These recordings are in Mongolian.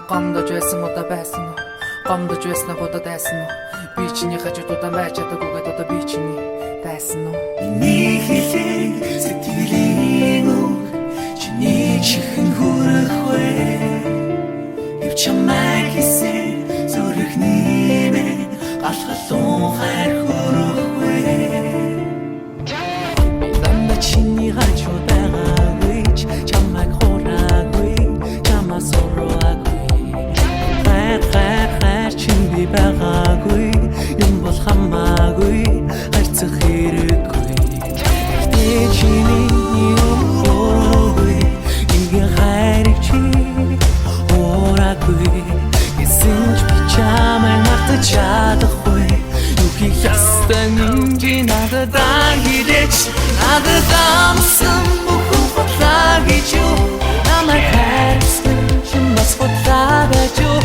гомдож байсан удаа байсан уу? Гомдож байснаа бодоод байсан уу? Би чиний хажууд удаан байж чадаггүйгээд одоо би чиний байсан уу? Миний хэлээ сэтгэлийн үг чиний чихэн хүрэх вэ? If чамайг хийсэн зүрхний мэн галхалун хайр хүрэх вэ? Би дандаа чиний хажууд байгаагүй чамайг хураагүй чамаа сураагүй хайр чин би байгаагүй юм бол хамаагүй хайрцах хэрэггүй чиний юм хураагүй ингийн хайрыг чи хураагүй эсэнч би чамайг мартаж чадахгүй юу хийх ёстой минь надад хилээч надад амсан бүхэн бодлоо гэж юу намайг хайрсан чин бас бодлоо гэж юу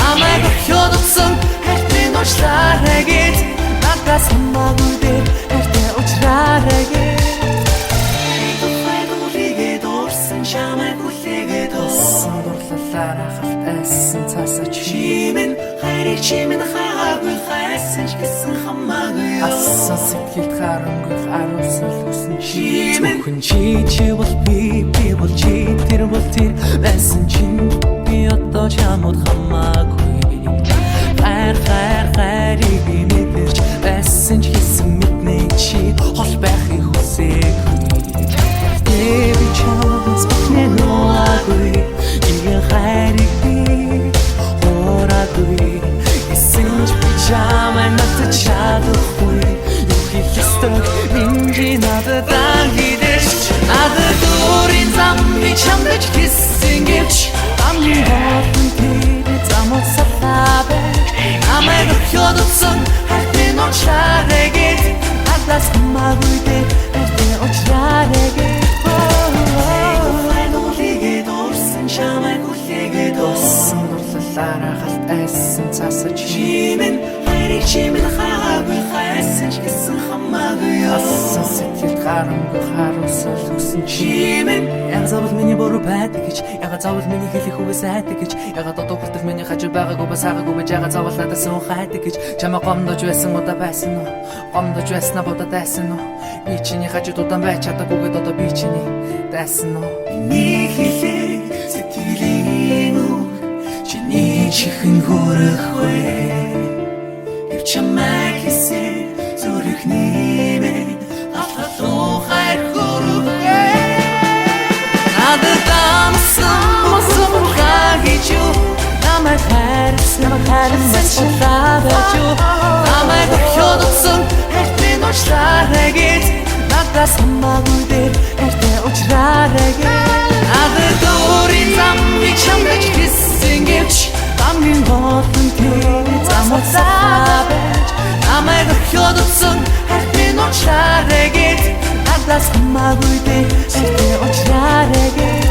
намайг хөдөлсөн хайртын уучлаарай гэж надаас хамаагүй дээр хайртай уучлаарай гэж чамайг хүлээгээд орсон дурлалаараа халтайсан цаасаа чимэн хайрыг чимэн хаагүй хайсан ч гэсэн хамаагүй ассан сэтгэлд харангүй харуулсан хүсэн чимэн хүн чи бол би бол чи тэр бол тэр байсан чин би одоо чамд хамаагүй хайрыг мэдэрч байсан ч гэсэн мэднэ чи хол байхыг хүсээгүй Baby chance не нуагui ингийн хайрыг би хураагүй эсэнч би чамайг мартаж чадахгүй юу хийх ёстой минь надад хилээч надад дөрийн зам би чамд хийсэн гэвч амны хотын тэр замд сатабэ намайг хөдөлсөн хайртын уучлаарай гэж надаас хамаагүй дээр хайртын уучлаарай гэж чамайг хүлээгээд орсон дурлалаараа халтайсан цаасаа чимэн хайрыг чимэн хаагүй хайсан ч гэсэн хамаагүй ассан сэтгэлд харангүй харуулсан хүсэн чимэн яг заавал миний буруу байдаг гэж яг заавал миний хэлэх үгээ сайдаг гэж яг одоо хүртэл миний хажуу байгаагүй бас хаагаагүй байж яг заавал надаас хайдаг гэж чамаа гомдож байсан удаа байсан уу гомдож байснаа бодоод байсан уу би чиний хажууд удаан байж чадаггүйгээд одоо би чиний дайсан уу миний хэлээ сэтгэлийн үг чиний чихэн хүрэх вэ If чамайг хийсэн зүрхний мэн галхалун хайр хүрэх вэ надад амсан мосом гэж юу намайг хайрсан чалаад юу намайг хөдөлсөн хайртын уучлаарай гэж надаас хамаагүй дээр хайртай уучлаарай гэж надад дөрийн зам би чамд хийсэн гэвч амгийн хотын тэр замд сабэж намайг хөдөлсөн хайртын уучлаарай гэж надаас хамаагүй дээр хайртай уучлаарай гэж